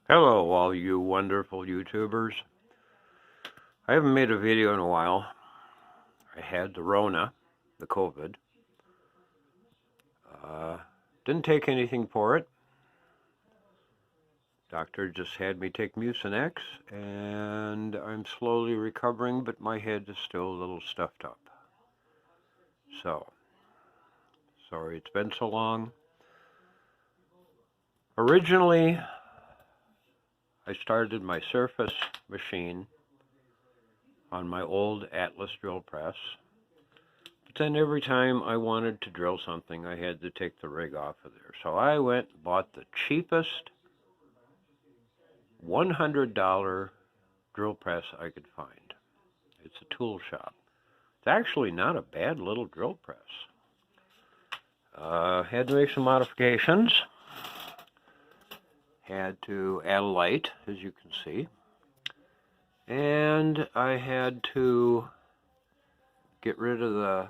Hello, all you wonderful YouTubers. I haven't made a video in a while. I had the Rona, the COVID. Uh, didn't take anything for it. Doctor just had me take Mucinex, and I'm slowly recovering, but my head is still a little stuffed up. So, sorry it's been so long. Originally, I started my surface machine on my old Atlas drill press. But then every time I wanted to drill something, I had to take the rig off of there. So I went and bought the cheapest $100 drill press I could find. It's a tool shop. It's actually not a bad little drill press. Had to make some modifications. Had to add a light, as you can see. And I had to get rid of the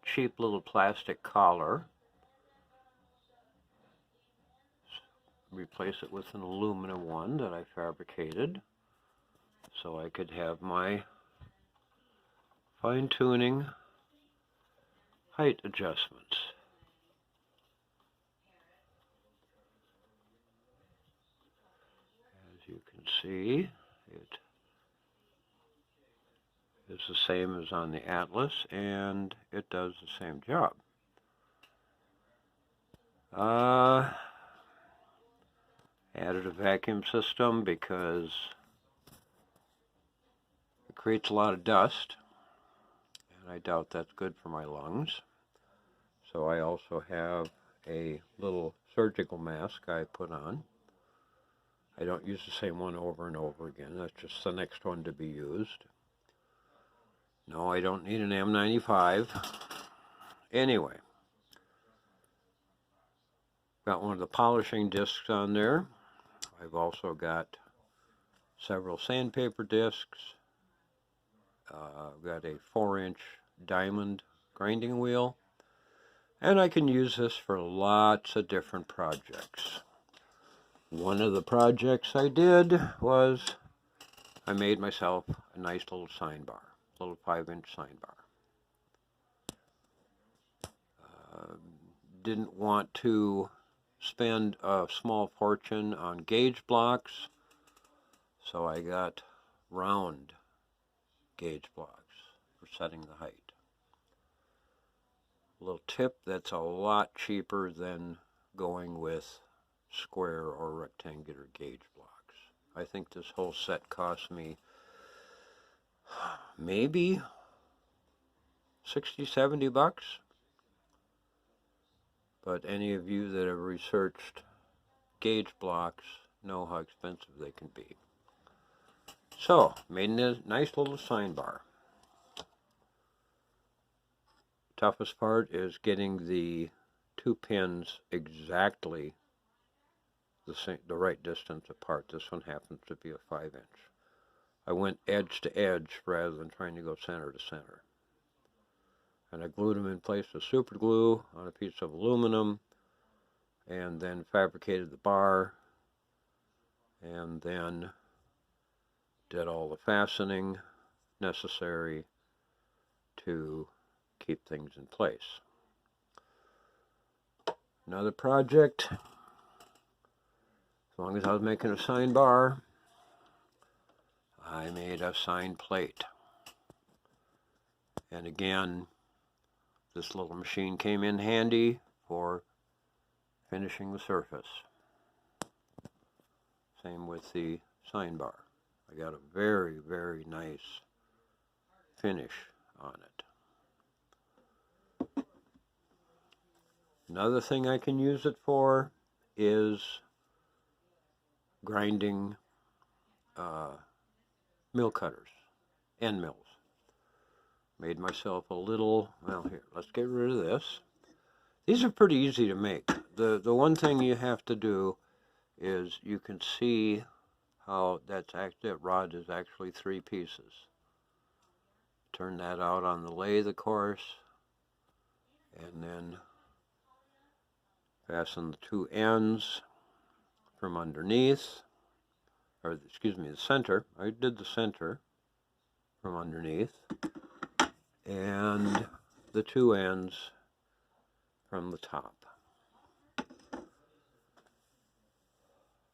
cheap little plastic collar. Replace it with an aluminum one that I fabricated so I could have my fine-tuning height adjustments. As you can see, it is the same as on the Atlas, and it does the same job. Added a vacuum system because it creates a lot of dust, and I doubt that's good for my lungs. So I also have a little surgical mask I put on. I don't use the same one over and over again. That's just the next one to be used. No, I don't need an M95. Anyway, got one of the polishing discs on there. I've also got several sandpaper discs. I've got a 4-inch diamond grinding wheel. And I can use this for lots of different projects. One of the projects I did was I made myself a nice little sign bar, a little 5-inch sign bar. Didn't want to spend a small fortune on gauge blocks, so I got round gauge blocks for setting the height. A little tip, that's a lot cheaper than going with square or rectangular gauge blocks. I think this whole set cost me maybe 60, 70 bucks. But any of you that have researched gauge blocks know how expensive they can be. So, made a nice little sign bar. Toughest part is getting the two pins exactly the right distance apart. This one happens to be a 5-inch. I went edge to edge rather than trying to go center to center. And I glued them in place with super glue on a piece of aluminum, and then fabricated the bar, and then did all the fastening necessary to keep things in place. Another project, as long as I was making a sign bar, I made a sign plate. And again, this little machine came in handy for finishing the surface. Same with the sign bar. I got a very, very nice finish on it. Another thing I can use it for is grinding mill cutters, end mills. Made myself a little, well here, let's get rid of this. These are pretty easy to make. The one thing you have to do is you can see how that rod is actually 3 pieces. Turn that out on the lathe, of course, and then fasten the 2 ends from underneath. or excuse me, the center. I did the center from underneath, and the two ends from the top.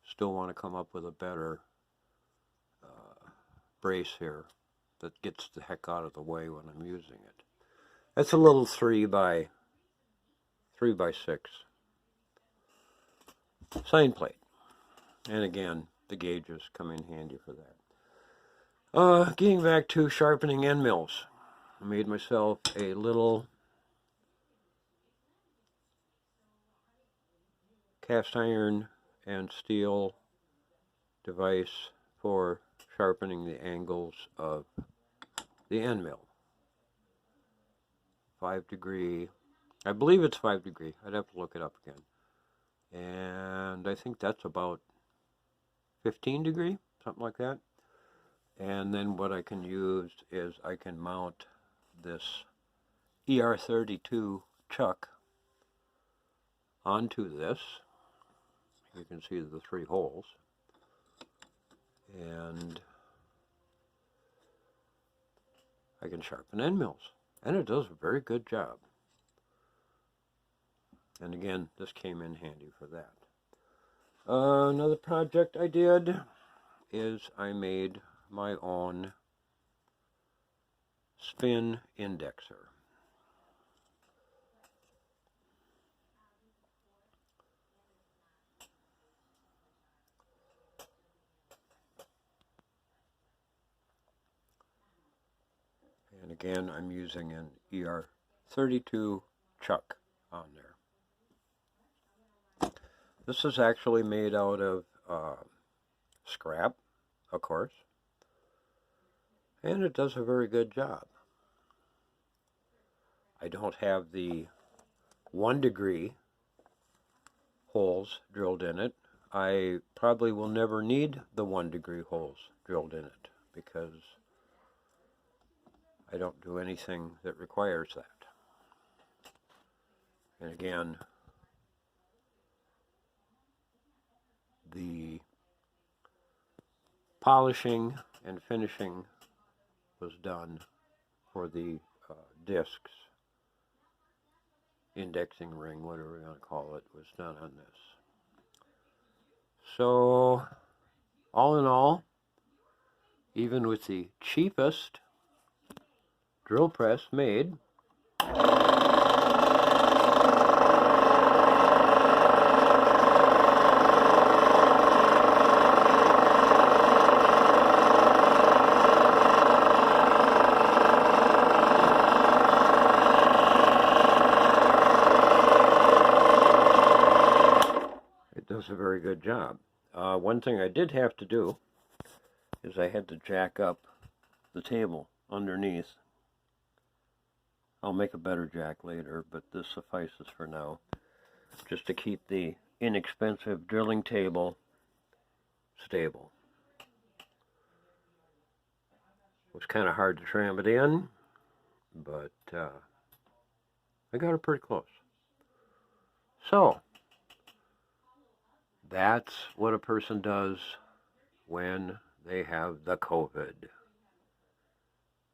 Still want to come up with a better brace here that gets the heck out of the way when I'm using it. That's a little 3 by 6 sign plate, and again the gauges come in handy for that. Getting back to sharpening end mills, I made myself a little cast iron and steel device for sharpening the angles of the end mill. 5 degree, I believe it's 5 degree, I'd have to look it up again, and I think that's about 15 degree, something like that. And then what I can use is I can mount this ER32 chuck onto this. You can see the 3 holes, and I can sharpen end mills, and it does a very good job. And again, this came in handy for that. Another project I did is I made my own spin indexer. And again, I'm using an ER32 chuck on there. This is actually made out of scrap, of course, and it does a very good job. I don't have the 1 degree holes drilled in it. I probably will never need the 1 degree holes drilled in it because I don't do anything that requires that. And again, the polishing and finishing was done for the discs, indexing ring, whatever we're going to call it, was done on this. So, all in all, even with the cheapest drill press made, it does a very good job. One thing I did have to do is I had to jack up the table underneath. I'll make a better jack later, but this suffices for now, just to keep the inexpensive drilling table stable. It was kind of hard to tram it in, but I got it pretty close. So, that's what a person does when they have the COVID.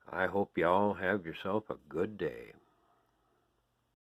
I hope y'all have yourself a good day.